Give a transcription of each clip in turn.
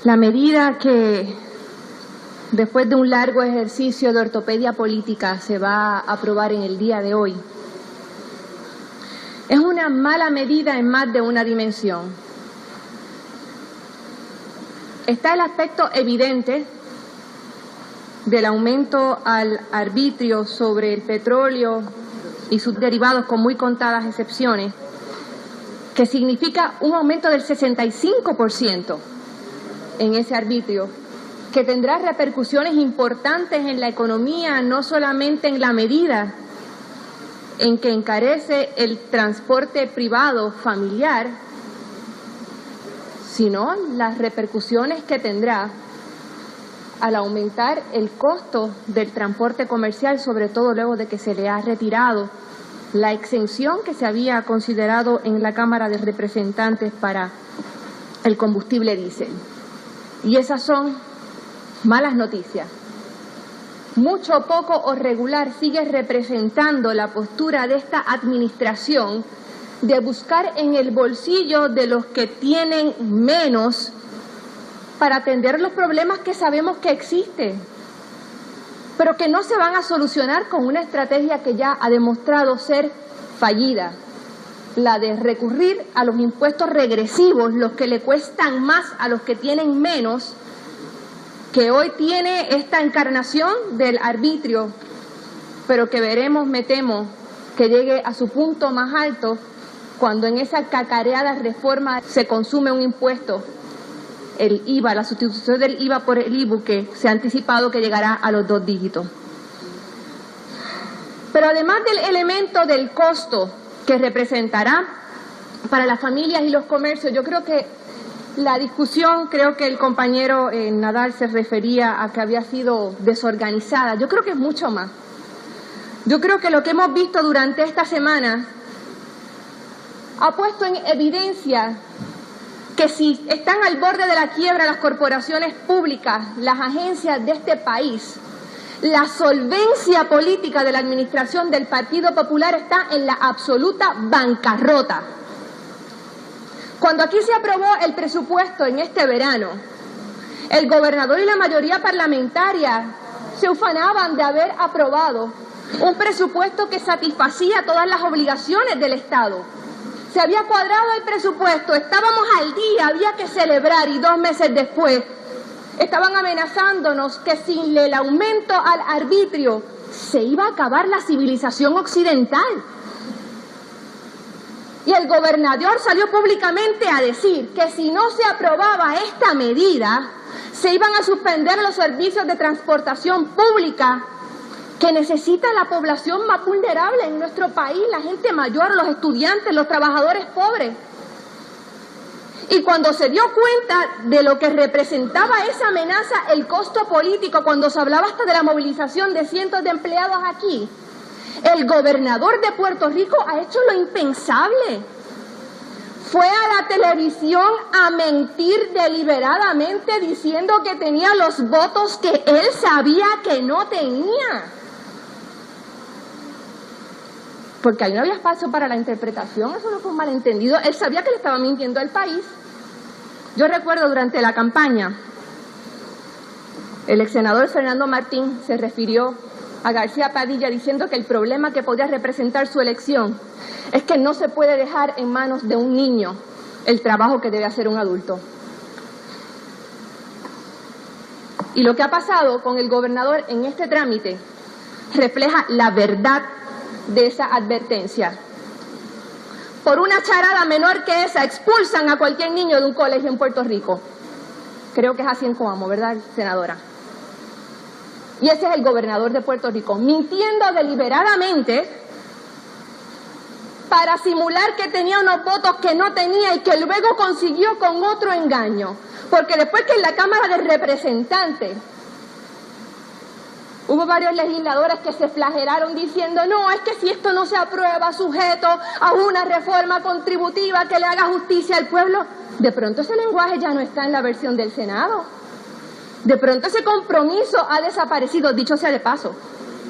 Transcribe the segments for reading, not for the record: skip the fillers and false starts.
La medida que, después de un largo ejercicio de ortopedia política, se va a aprobar en el día de hoy, es una mala medida en más de una dimensión. Está el aspecto evidente del aumento al arbitrio sobre el petróleo y sus derivados, con muy contadas excepciones, que significa un aumento del 65% en ese arbitrio, que tendrá repercusiones importantes en la economía, no solamente en la medida en que encarece el transporte privado familiar, sino las repercusiones que tendrá al aumentar el costo del transporte comercial, sobre todo luego de que se le ha retirado la exención que se había considerado en la Cámara de Representantes para el combustible diésel. Y esas son malas noticias. Mucho, poco o regular sigue representando la postura de esta administración de buscar en el bolsillo de los que tienen menos para atender los problemas que sabemos que existen, pero que no se van a solucionar con una estrategia que ya ha demostrado ser fallida, la de recurrir a los impuestos regresivos, los que le cuestan más a los que tienen menos, que hoy tiene esta encarnación del arbitrio, pero que veremos, me temo, que llegue a su punto más alto cuando en esa cacareada reforma se consume un impuesto, el IVA, la sustitución del IVA por el IBU, que se ha anticipado que llegará a los 2 dígitos. Pero además del elemento del costo que representará para las familias y los comercios, yo creo que la discusión, creo que el compañero Nadal se refería a que había sido desorganizada. Yo creo que es mucho más. Yo creo que lo que hemos visto durante esta semana ha puesto en evidencia que si están al borde de la quiebra las corporaciones públicas, las agencias de este país, la solvencia política de la administración del Partido Popular está en la absoluta bancarrota. Cuando aquí se aprobó el presupuesto en este verano, el gobernador y la mayoría parlamentaria se ufanaban de haber aprobado un presupuesto que satisfacía todas las obligaciones del Estado. Se había cuadrado el presupuesto, estábamos al día, había que celebrar, y 2 meses después estaban amenazándonos que sin el aumento al arbitrio se iba a acabar la civilización occidental. Y el gobernador salió públicamente a decir que si no se aprobaba esta medida, se iban a suspender los servicios de transportación pública que necesita la población más vulnerable en nuestro país, la gente mayor, los estudiantes, los trabajadores pobres. Y cuando se dio cuenta de lo que representaba esa amenaza, el costo político, cuando se hablaba hasta de la movilización de cientos de empleados aquí, el gobernador de Puerto Rico ha hecho lo impensable. Fue a la televisión a mentir deliberadamente diciendo que tenía los votos que él sabía que no tenía. Porque ahí no había espacio para la interpretación, eso no fue un malentendido. Él sabía que le estaba mintiendo al país. Yo recuerdo durante la campaña, el ex senador Fernando Martín se refirió a García Padilla diciendo que el problema que podía representar su elección es que no se puede dejar en manos de un niño el trabajo que debe hacer un adulto. Y lo que ha pasado con el gobernador en este trámite refleja la verdad de esa advertencia. Por una charada menor que esa, expulsan a cualquier niño de un colegio en Puerto Rico. Creo que es así en Coamo, ¿verdad, senadora? Y ese es el gobernador de Puerto Rico, mintiendo deliberadamente para simular que tenía unos votos que no tenía y que luego consiguió con otro engaño. Porque después que en la Cámara de Representantes hubo varios legisladores que se flagelaron diciendo, no, es que si esto no se aprueba sujeto a una reforma contributiva que le haga justicia al pueblo, de pronto ese lenguaje ya no está en la versión del Senado. De pronto ese compromiso ha desaparecido, dicho sea de paso,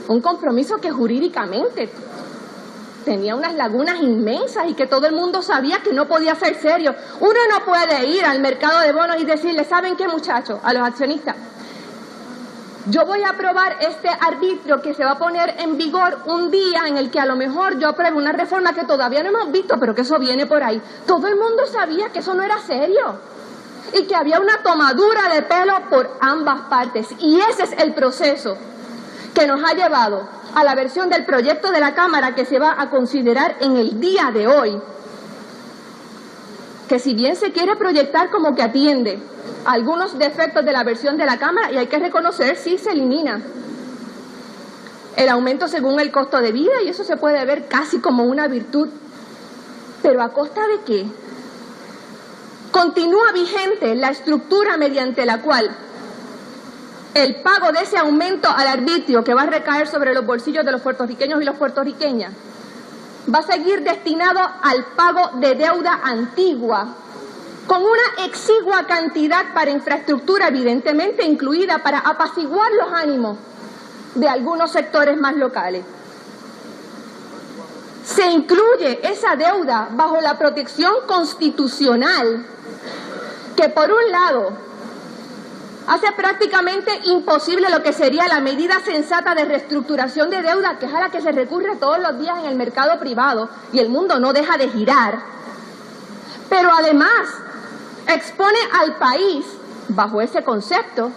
un compromiso que jurídicamente tenía unas lagunas inmensas y que todo el mundo sabía que no podía ser serio. Uno no puede ir al mercado de bonos y decirle, ¿saben qué, muchachos? A los accionistas, yo voy a aprobar este arbitrio que se va a poner en vigor un día en el que a lo mejor yo apruebo una reforma que todavía no hemos visto, pero que eso viene por ahí. Todo el mundo sabía que eso no era serio y que había una tomadura de pelo por ambas partes. Y ese es el proceso que nos ha llevado a la versión del proyecto de la Cámara que se va a considerar en el día de hoy, que si bien se quiere proyectar como que atiende algunos defectos de la versión de la Cámara, y hay que reconocer, sí se elimina el aumento según el costo de vida, y eso se puede ver casi como una virtud, pero ¿a costa de qué? Continúa vigente la estructura mediante la cual el pago de ese aumento al arbitrio que va a recaer sobre los bolsillos de los puertorriqueños y las puertorriqueñas va a seguir destinado al pago de deuda antigua, con una exigua cantidad para infraestructura, evidentemente incluida para apaciguar los ánimos de algunos sectores más locales. Se incluye esa deuda bajo la protección constitucional que, por un lado, hace prácticamente imposible lo que sería la medida sensata de reestructuración de deuda, que es a la que se recurre todos los días en el mercado privado y el mundo no deja de girar, pero además expone al país, bajo ese concepto,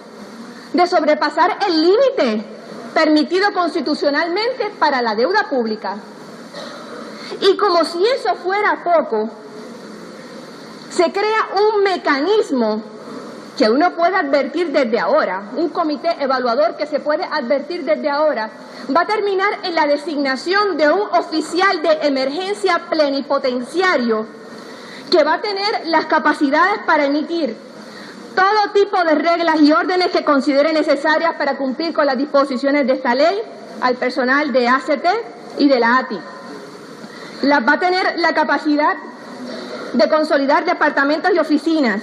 de sobrepasar el límite permitido constitucionalmente para la deuda pública. Y como si eso fuera poco, se crea un mecanismo que uno puede advertir desde ahora, un comité evaluador que se puede advertir desde ahora, va a terminar en la designación de un oficial de emergencia plenipotenciario que va a tener las capacidades para emitir todo tipo de reglas y órdenes que considere necesarias para cumplir con las disposiciones de esta ley al personal de ACT y de la ATI. Va a tener la capacidad de consolidar departamentos y oficinas,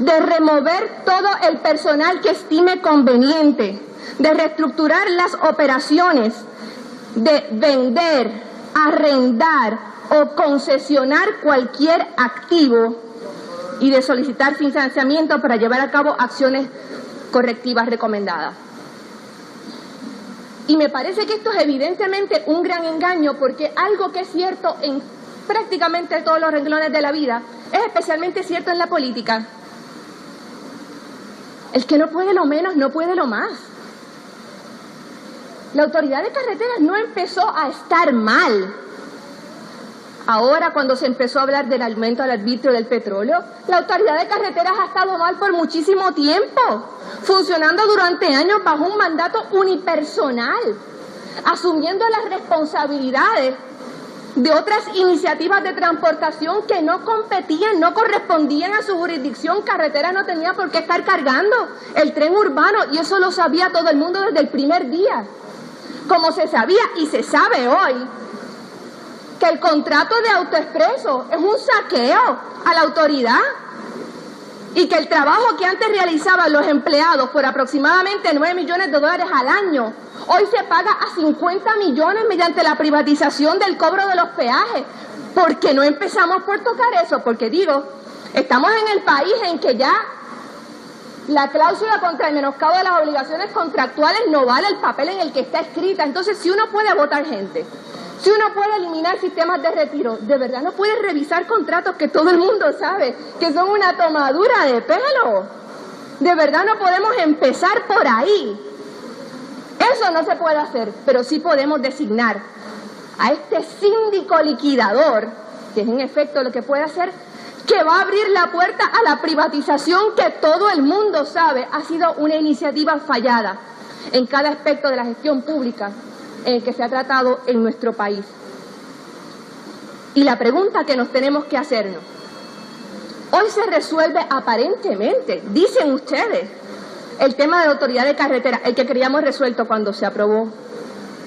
de remover todo el personal que estime conveniente, de reestructurar las operaciones, de vender, arrendar o concesionar cualquier activo y de solicitar financiamiento para llevar a cabo acciones correctivas recomendadas. Y me parece que esto es evidentemente un gran engaño, porque algo que es cierto en prácticamente todos los renglones de la vida es especialmente cierto en la política. El que no puede lo menos, no puede lo más. La Autoridad de Carreteras no empezó a estar mal ahora cuando se empezó a hablar del aumento al arbitrio del petróleo. La Autoridad de Carreteras ha estado mal por muchísimo tiempo, funcionando durante años bajo un mandato unipersonal, asumiendo las responsabilidades de otras iniciativas de transportación que no competían, no correspondían a su jurisdicción. Carretera no tenía por qué estar cargando el tren urbano, y eso lo sabía todo el mundo desde el primer día. Como se sabía y se sabe hoy que el contrato de AutoExpreso es un saqueo a la autoridad, y que el trabajo que antes realizaban los empleados por aproximadamente $9 millones al año, hoy se paga a 50 millones mediante la privatización del cobro de los peajes. ¿Por qué no empezamos por tocar eso? Porque digo, estamos en el país en que ya la cláusula contra el menoscabo de las obligaciones contractuales no vale el papel en el que está escrita. Entonces, si uno puede votar gente, si uno puede eliminar sistemas de retiro, ¿de verdad no puede revisar contratos que todo el mundo sabe que son una tomadura de pelo? ¿De verdad no podemos empezar por ahí? Eso no se puede hacer, pero sí podemos designar a este síndico liquidador, que es en efecto lo que puede hacer, que va a abrir la puerta a la privatización que todo el mundo sabe ha sido una iniciativa fallada en cada aspecto de la gestión pública en el que se ha tratado en nuestro país. Y la pregunta que nos tenemos que hacernos, hoy se resuelve aparentemente, dicen ustedes, el tema de la Autoridad de Carreteras, el que creíamos resuelto cuando se aprobó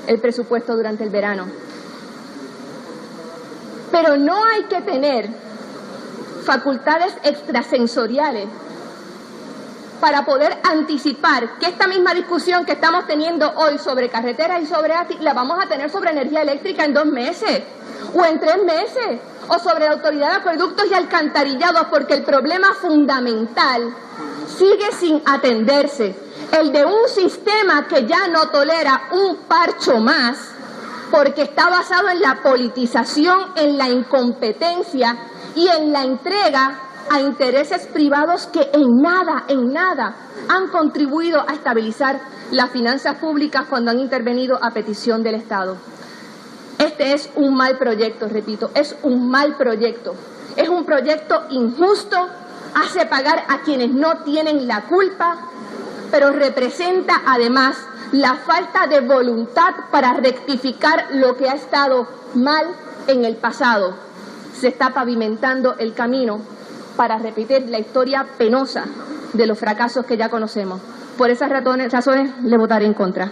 el presupuesto durante el verano. Pero no hay que tener facultades extrasensoriales para poder anticipar que esta misma discusión que estamos teniendo hoy sobre carreteras y sobre ATI la vamos a tener sobre energía eléctrica en 2 meses o en 3 meses o sobre la Autoridad de Acueductos y Alcantarillados, porque el problema fundamental sigue sin atenderse, el de un sistema que ya no tolera un parcho más porque está basado en la politización, en la incompetencia y en la entrega a intereses privados que en nada han contribuido a estabilizar las finanzas públicas cuando han intervenido a petición del Estado. Este es un mal proyecto, repito, es un mal proyecto. Es un proyecto injusto, hace pagar a quienes no tienen la culpa, pero representa además la falta de voluntad para rectificar lo que ha estado mal en el pasado. Se está pavimentando el camino para repetir la historia penosa de los fracasos que ya conocemos. Por esas razones le votaré en contra.